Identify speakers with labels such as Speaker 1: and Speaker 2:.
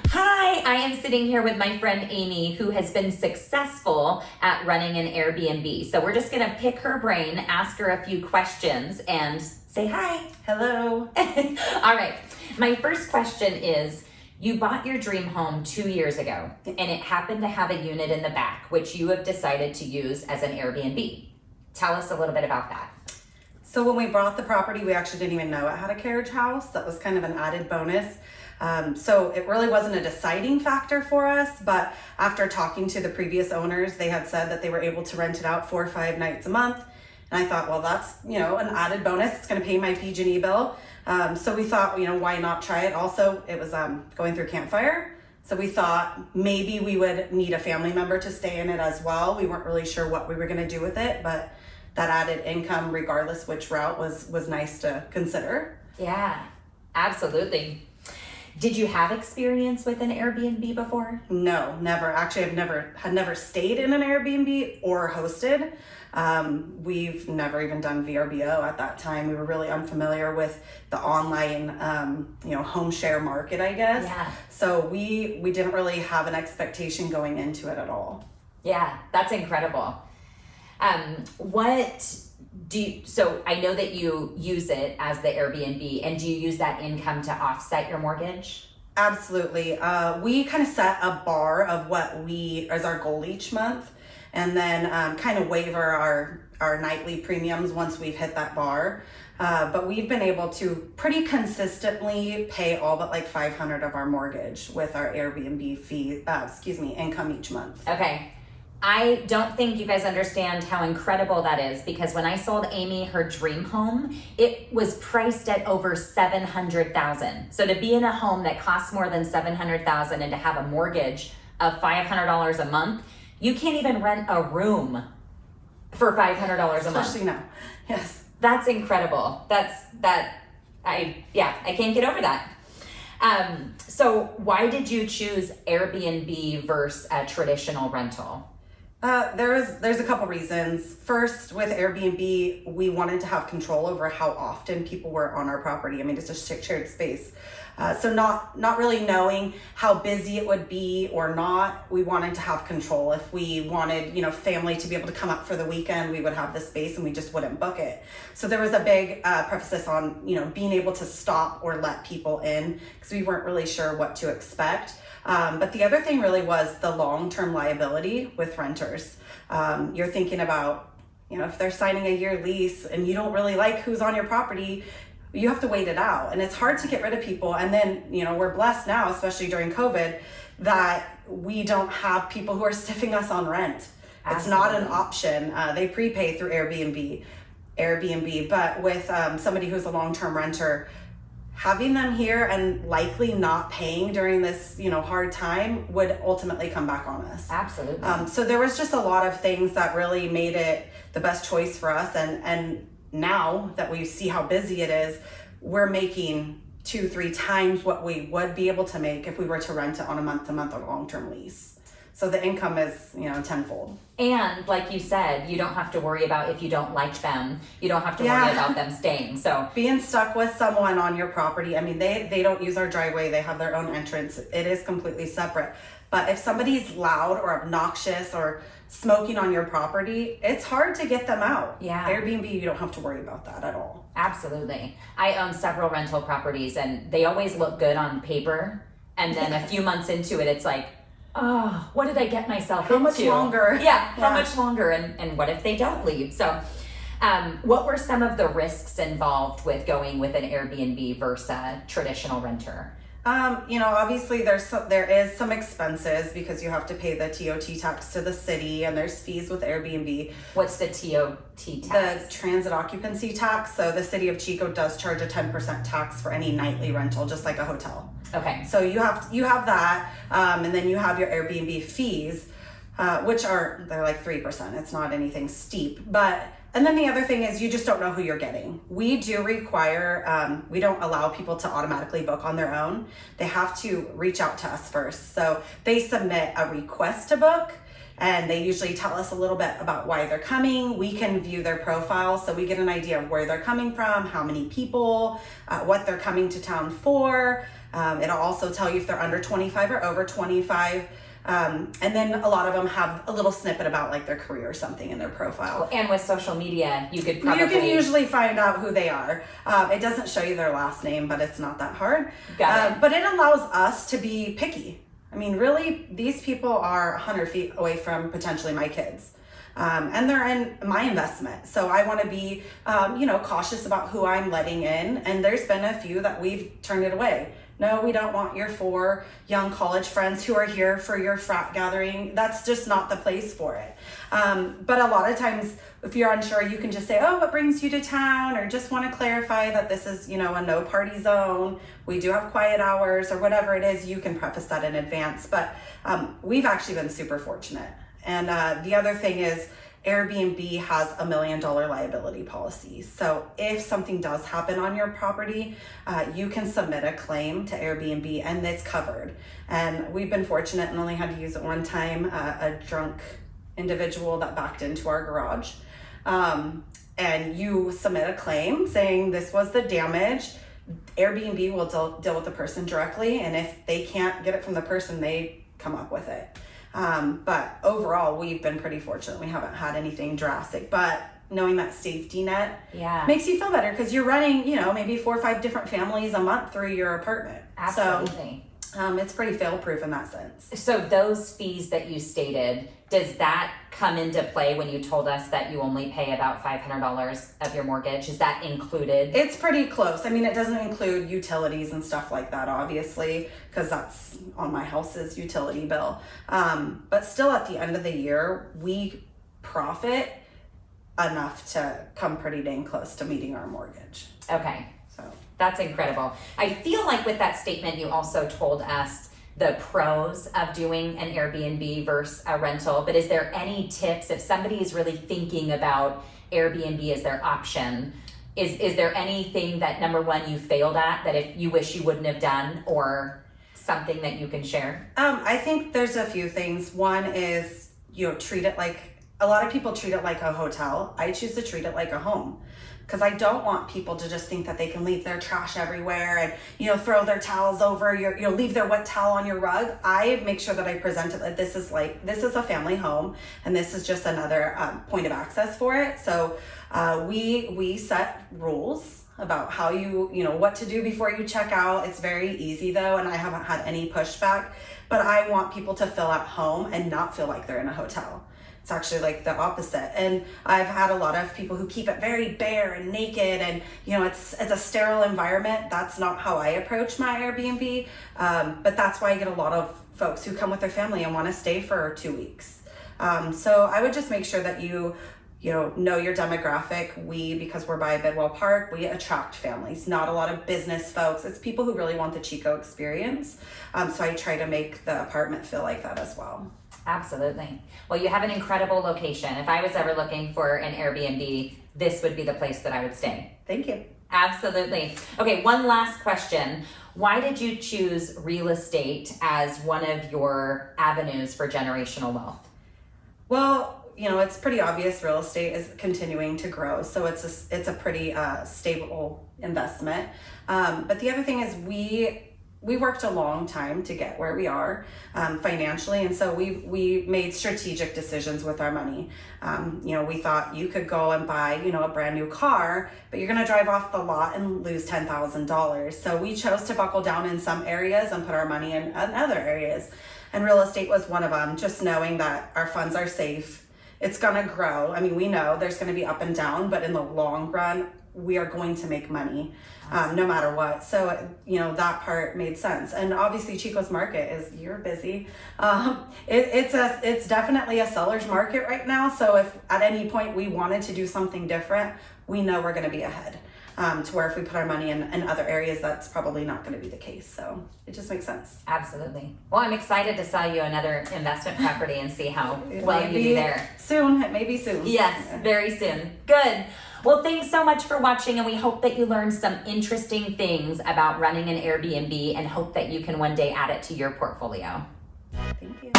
Speaker 1: Hi, I am sitting here with my friend Amy, who has been successful at running an Airbnb. So we're just gonna pick her brain, ask her a few questions, and say hi.
Speaker 2: Hello.
Speaker 1: All right, my first question is, you bought your dream home 2 years ago, and it happened to have a unit in the back, which you have decided to use as an Airbnb. Tell us a little bit about that.
Speaker 2: So when we bought the property, we actually didn't even know it had a carriage house. That was kind of an added bonus. So it really wasn't a deciding factor for us, but after talking to the previous owners, they had said that they were able to rent it out 4 or 5 nights a month. And I thought, well, that's, an added bonus. It's going to pay my PG&E bill. So we thought, why not try it? Also, it was going through Campfire. So we thought maybe we would need a family member to stay in it as well. We weren't really sure what we were going to do with it, but that added income, regardless which route, was nice to consider.
Speaker 1: Yeah, absolutely. Did you have experience with an Airbnb before?
Speaker 2: No, never. Actually, had never stayed in an Airbnb or hosted. We've never even done VRBO at that time. We were really unfamiliar with the online, home share market, I guess.
Speaker 1: Yeah.
Speaker 2: So we didn't really have an expectation going into it at all.
Speaker 1: Yeah, that's incredible. So I know that you use it as the Airbnb, and do you use that income to offset your mortgage?
Speaker 2: Absolutely. We kind of set a bar of what as our goal each month, and then kind of waiver our nightly premiums once we've hit that bar. But we've been able to pretty consistently pay all but like $500 of our mortgage with our Airbnb income each month.
Speaker 1: Okay. I don't think you guys understand how incredible that is, because when I sold Amy her dream home, it was priced at over $700,000. So to be in a home that costs more than $700,000 and to have a mortgage of $500 a month, you can't even rent a room for $500 a month.
Speaker 2: Especially now. Yes.
Speaker 1: That's incredible. I can't get over that. So why did you choose Airbnb versus a traditional rental?
Speaker 2: There's a couple reasons. First, with Airbnb, we wanted to have control over how often people were on our property. I mean, it's a shared space. So not really knowing how busy it would be or not, we wanted to have control. If we wanted, family to be able to come up for the weekend, we would have the space and we just wouldn't book it. So there was a big emphasis on, being able to stop or let people in, because we weren't really sure what to expect. But the other thing really was the long-term liability with renters. You're thinking about, if they're signing a year lease and you don't really like who's on your property, you have to wait it out. And it's hard to get rid of people. And then, we're blessed now, especially during COVID, that we don't have people who are stiffing us on rent. Absolutely. It's not an option. They prepay through Airbnb, but with somebody who's a long-term renter, having them here and likely not paying during this, hard time would ultimately come back on us.
Speaker 1: Absolutely.
Speaker 2: So there was just a lot of things that really made it the best choice for us. And now that we see how busy it is, we're making 2-3 times what we would be able to make if we were to rent it on a month-to-month or long-term lease. So the income is, tenfold.
Speaker 1: And like you said, you don't have to worry about if you don't like them. You don't have to worry about them staying. So
Speaker 2: being stuck with someone on your property, I mean, they don't use our driveway. They have their own entrance. It is completely separate. But if somebody's loud or obnoxious or smoking on your property, it's hard to get them out.
Speaker 1: Yeah.
Speaker 2: Airbnb, you don't have to worry about that at all.
Speaker 1: Absolutely. I own several rental properties, and they always look good on paper. And then a few months into it, it's like, oh, what did I get myself into?
Speaker 2: How much longer?
Speaker 1: Yeah, how much longer? And what if they don't leave? So what were some of the risks involved with going with an Airbnb versus a traditional renter?
Speaker 2: Obviously there is some expenses because you have to pay the TOT tax to the city, and there's fees with Airbnb.
Speaker 1: What's the TOT tax?
Speaker 2: The transit occupancy tax. So the city of Chico does charge a 10% tax for any nightly rental, just like a hotel.
Speaker 1: Okay.
Speaker 2: So you have that, and then you have your Airbnb fees, which they're like 3%. It's not anything steep, and then the other thing is you just don't know who you're getting. We do require, we don't allow people to automatically book on their own. They have to reach out to us first. So they submit a request to book, and they usually tell us a little bit about why they're coming. We can view their profile, so we get an idea of where they're coming from, how many people, what they're coming to town for. It'll also tell you if they're under 25 or over 25. And then a lot of them have a little snippet about like their career or something in their profile.
Speaker 1: And with social media, you could probably...
Speaker 2: You can usually find out who they are. It doesn't show you their last name, but it's not that hard.
Speaker 1: Got it.
Speaker 2: But it allows us to be picky. I mean, really, these people are 100 feet away from potentially my kids. And they're in my investment. So I want to be, cautious about who I'm letting in. And there's been a few that we've turned it away. No, we don't want your 4 young college friends who are here for your frat gathering. That's just not the place for it. But a lot of times, if you're unsure, you can just say, oh, what brings you to town? Or just want to clarify that this is, a no party zone. We do have quiet hours or whatever it is. You can preface that in advance. But we've actually been super fortunate. And the other thing is, Airbnb has $1 million liability policy. So if something does happen on your property, you can submit a claim to Airbnb and it's covered. And we've been fortunate and only had to use it one time, a drunk individual that backed into our garage. And you submit a claim saying this was the damage. Airbnb will deal with the person directly. And if they can't get it from the person, they come up with it. But overall, we've been pretty fortunate. We haven't had anything drastic, but knowing that safety net makes you feel better because you're running, maybe 4 or 5 different families a month through your apartment.
Speaker 1: Absolutely.
Speaker 2: So, it's pretty fail-proof in that sense.
Speaker 1: So those fees that you stated, does that come into play when you told us that you only pay about $500 of your mortgage? Is that included?
Speaker 2: It's pretty close. I mean, it doesn't include utilities and stuff like that, obviously, because that's on my house's utility bill. But still, at the end of the year, we profit enough to come pretty dang close to meeting our mortgage.
Speaker 1: Okay.
Speaker 2: So
Speaker 1: that's incredible. I feel like with that statement, you also told us the pros of doing an Airbnb versus a rental, but is there any tips if somebody is really thinking about Airbnb as their option? Is there anything that, number one, you failed at that if you wish you wouldn't have done, or something that you can share?
Speaker 2: I think there's a few things. One is, treat it like, a lot of people treat it like a hotel. I choose to treat it like a home. Because I don't want people to just think that they can leave their trash everywhere and, throw their towels over, leave their wet towel on your rug. I make sure that I present it that this is a family home and this is just another point of access for it. So we set rules about how what to do before you check out. It's very easy though, and I haven't had any pushback, but I want people to feel at home and not feel like they're in a hotel. It's actually like the opposite. And I've had a lot of people who keep it very bare and naked and, it's a sterile environment. That's not how I approach my Airbnb. But that's why I get a lot of folks who come with their family and want to stay for 2 weeks. So I would just make sure that you know your demographic. Because we're by Bidwell Park, we attract families, not a lot of business folks. It's people who really want the Chico experience. So I try to make the apartment feel like that as well.
Speaker 1: Absolutely. Well, you have an incredible location. If I was ever looking for an Airbnb, this would be the place that I would stay.
Speaker 2: Thank you.
Speaker 1: Absolutely. Okay, one last question. Why did you choose real estate as one of your avenues for generational wealth?
Speaker 2: Well, it's pretty obvious real estate is continuing to grow. So it's a pretty stable investment. But the other thing is we worked a long time to get where we are financially, and so we made strategic decisions with our money. We thought you could go and buy a brand new car, but you're going to drive off the lot and lose $10,000. So we chose to buckle down in some areas and put our money in other areas, and real estate was one of them. Just knowing that our funds are safe, it's going to grow. I mean, we know there's going to be up and down, but in the long run, we are going to make money. No matter what. So, that part made sense. And obviously Chico's market is, you're busy. It's definitely a seller's market right now. So if at any point we wanted to do something different, we know we're going to be ahead. To where if we put our money in other areas, that's probably not going to be the case. So it just makes sense.
Speaker 1: Absolutely. Well, I'm excited to sell you another investment property and see how well you do there.
Speaker 2: Soon. It may be soon.
Speaker 1: Yes, very soon. Good. Well, thanks so much for watching, and we hope that you learned some interesting things about running an Airbnb and hope that you can one day add it to your portfolio.
Speaker 2: Thank you.